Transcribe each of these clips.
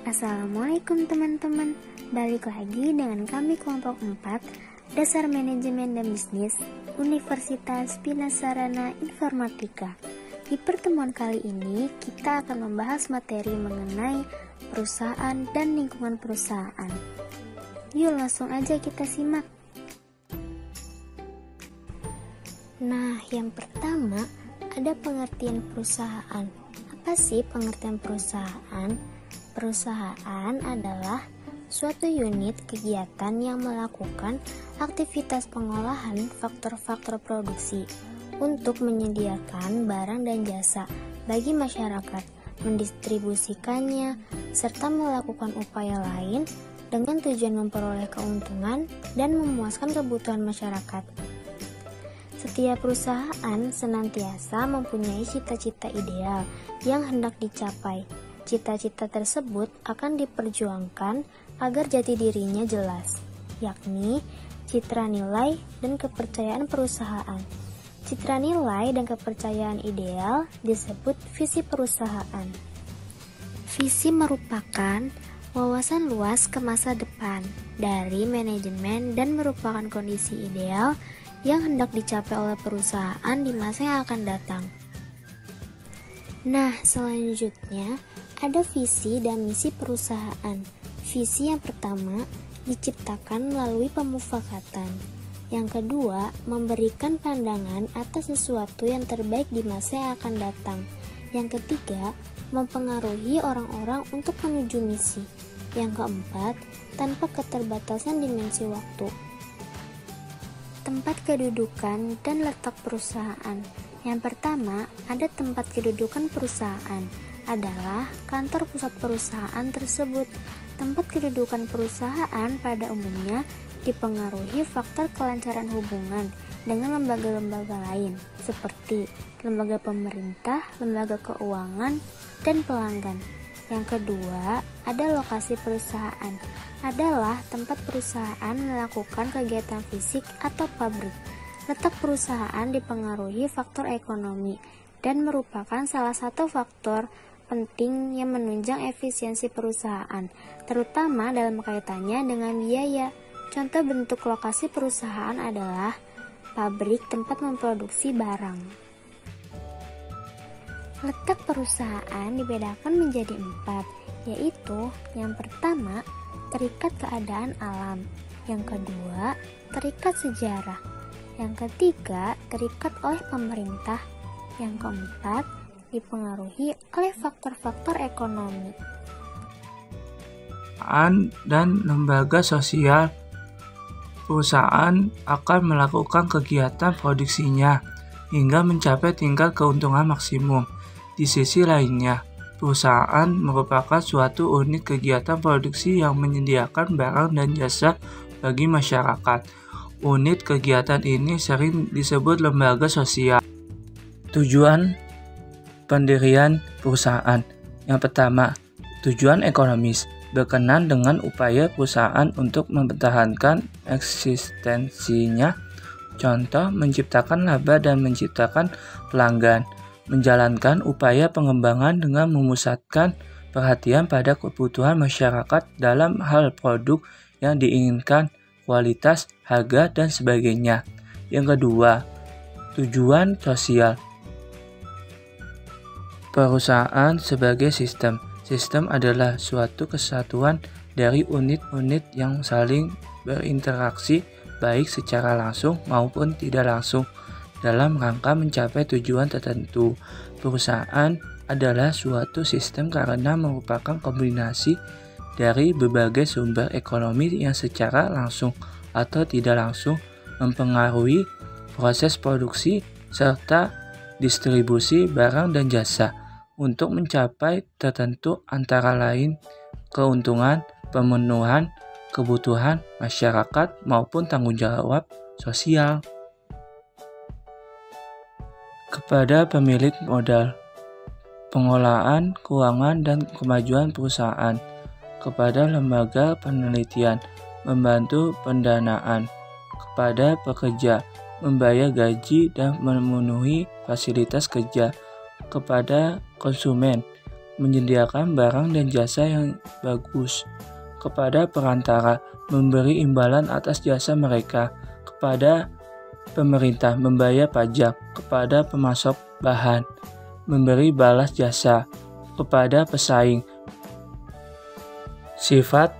Assalamualaikum teman-teman, balik lagi dengan kami kelompok 4 Dasar Manajemen dan Bisnis Universitas Bina Sarana Informatika. Di pertemuan kali ini kita akan membahas materi mengenai perusahaan dan lingkungan perusahaan. Yuk langsung aja kita simak. Nah, yang pertama ada pengertian perusahaan. Apa sih pengertian perusahaan? Perusahaan adalah suatu unit kegiatan yang melakukan aktivitas pengolahan faktor-faktor produksi untuk menyediakan barang dan jasa bagi masyarakat, mendistribusikannya, serta melakukan upaya lain dengan tujuan memperoleh keuntungan dan memuaskan kebutuhan masyarakat. Setiap perusahaan senantiasa mempunyai cita-cita ideal yang hendak dicapai. Cita-cita tersebut akan diperjuangkan agar jati dirinya jelas, yakni citra nilai dan kepercayaan perusahaan. Citra nilai dan kepercayaan ideal disebut visi perusahaan. Visi merupakan wawasan luas ke masa depan dari manajemen dan merupakan kondisi ideal yang hendak dicapai oleh perusahaan di masa yang akan datang. Nah, selanjutnya ada visi dan misi perusahaan. Visi yang pertama diciptakan melalui pemufakatan. Yang kedua, memberikan pandangan atas sesuatu yang terbaik di masa yang akan datang. Yang ketiga, mempengaruhi orang-orang untuk menuju misi. Yang keempat, tanpa keterbatasan dimensi waktu. Tempat kedudukan dan letak perusahaan. Yang pertama, ada tempat kedudukan perusahaan adalah kantor pusat perusahaan tersebut. Tempat kedudukan perusahaan pada umumnya dipengaruhi faktor kelancaran hubungan dengan lembaga-lembaga lain seperti lembaga pemerintah, lembaga keuangan, dan pelanggan. Yang kedua, ada lokasi perusahaan adalah tempat perusahaan melakukan kegiatan fisik atau pabrik. Letak perusahaan dipengaruhi faktor ekonomi dan merupakan salah satu faktor penting yang menunjang efisiensi perusahaan, terutama dalam kaitannya dengan biaya. Contoh bentuk lokasi perusahaan adalah pabrik tempat memproduksi barang. Letak perusahaan dibedakan menjadi 4, yaitu yang pertama, terikat keadaan alam. Yang kedua, terikat sejarah. Yang ketiga, terikat oleh pemerintah. Yang keempat, dipengaruhi oleh faktor-faktor ekonomi. Dan lembaga sosial. Perusahaan akan melakukan kegiatan produksinya hingga mencapai tingkat keuntungan maksimum. Di sisi lainnya, perusahaan merupakan suatu unit kegiatan produksi yang menyediakan barang dan jasa bagi masyarakat. Unit kegiatan ini sering disebut lembaga sosial. Tujuan pendirian perusahaan. Yang pertama, tujuan ekonomis, berkenaan dengan upaya perusahaan untuk mempertahankan eksistensinya. Contoh, menciptakan laba dan menciptakan pelanggan. Menjalankan upaya pengembangan dengan memusatkan perhatian pada kebutuhan masyarakat dalam hal produk yang diinginkan, kualitas, harga, dan sebagainya. Yang kedua, tujuan sosial. Perusahaan sebagai sistem. Sistem adalah suatu kesatuan dari unit-unit yang saling berinteraksi baik secara langsung maupun tidak langsung dalam rangka mencapai tujuan tertentu. Perusahaan adalah suatu sistem karena merupakan kombinasi dari berbagai sumber ekonomi yang secara langsung atau tidak langsung mempengaruhi proses produksi serta distribusi barang dan jasa untuk mencapai tertentu, antara lain keuntungan, pemenuhan kebutuhan masyarakat maupun tanggung jawab sosial. Kepada pemilik modal, pengelolaan keuangan dan kemajuan perusahaan. Kepada lembaga penelitian, membantu pendanaan. Kepada pekerja, membayar gaji dan memenuhi fasilitas kerja. Kepada konsumen, menyediakan barang dan jasa yang bagus. Kepada perantara, memberi imbalan atas jasa mereka. Kepada pemerintah, membayar pajak. Kepada pemasok bahan, memberi balas jasa. Kepada pesaing. Sifat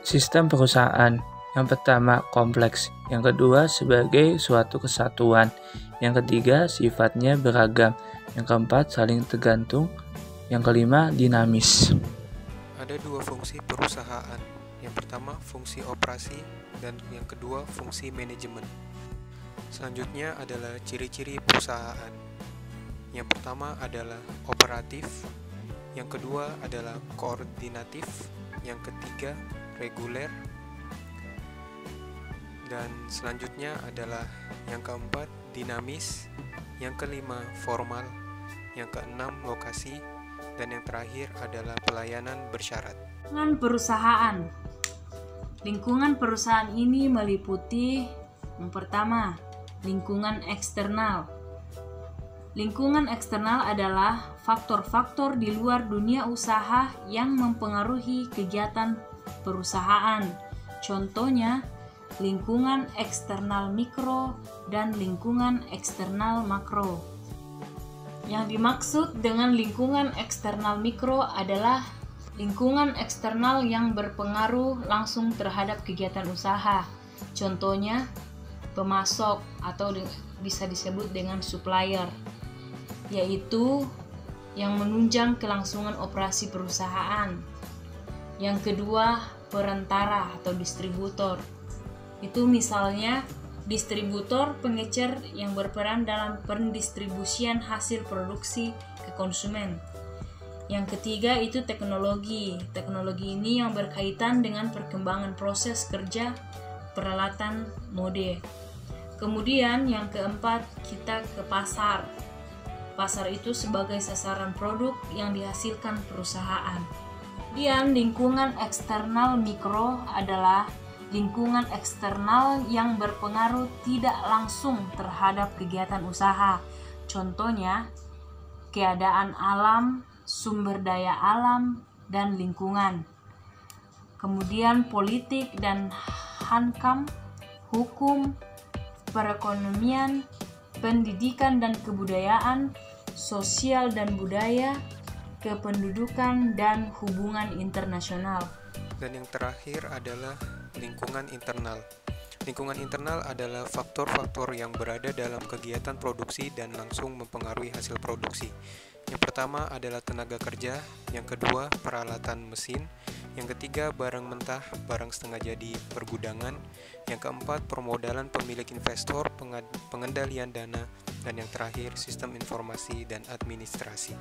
sistem perusahaan. Yang pertama, kompleks. Yang kedua, sebagai suatu kesatuan. Yang ketiga, sifatnya beragam. Yang keempat, saling tergantung. Yang kelima, dinamis. Ada dua fungsi perusahaan. Yang pertama, fungsi operasi, dan yang kedua, fungsi manajemen. Selanjutnya adalah ciri-ciri perusahaan. Yang pertama adalah operatif, yang kedua adalah koordinatif, yang ketiga reguler, dan selanjutnya adalah yang keempat dinamis, yang kelima formal, yang keenam lokasi, dan yang terakhir adalah pelayanan bersyarat. Lingkungan perusahaan. Lingkungan perusahaan ini meliputi yang pertama, lingkungan eksternal. Lingkungan eksternal adalah faktor-faktor di luar dunia usaha yang mempengaruhi kegiatan perusahaan. Contohnya, lingkungan eksternal mikro dan lingkungan eksternal makro. Yang dimaksud dengan lingkungan eksternal mikro adalah lingkungan eksternal yang berpengaruh langsung terhadap kegiatan usaha. Contohnya, pemasok atau bisa disebut dengan supplier, yaitu yang menunjang kelangsungan operasi perusahaan. Yang kedua, perantara atau distributor. Itu misalnya distributor pengecer yang berperan dalam pendistribusian hasil produksi ke konsumen. Yang ketiga itu teknologi. Teknologi ini yang berkaitan dengan perkembangan proses kerja, peralatan, mode. Kemudian yang keempat kita ke pasar. Pasar itu sebagai sasaran produk yang dihasilkan perusahaan. Kemudian lingkungan eksternal mikro adalah lingkungan eksternal yang berpengaruh tidak langsung terhadap kegiatan usaha. Contohnya, keadaan alam, sumber daya alam, dan lingkungan. Kemudian politik dan hankam, hukum, perekonomian, pendidikan dan kebudayaan, sosial dan budaya, kependudukan, dan hubungan internasional. Dan yang terakhir adalah lingkungan internal. Lingkungan internal adalah faktor-faktor yang berada dalam kegiatan produksi dan langsung mempengaruhi hasil produksi. Yang pertama adalah tenaga kerja, yang kedua peralatan mesin, yang ketiga barang mentah, barang setengah jadi, pergudangan, yang keempat permodalan pemilik investor, pengendalian dana, dan yang terakhir sistem informasi dan administrasi.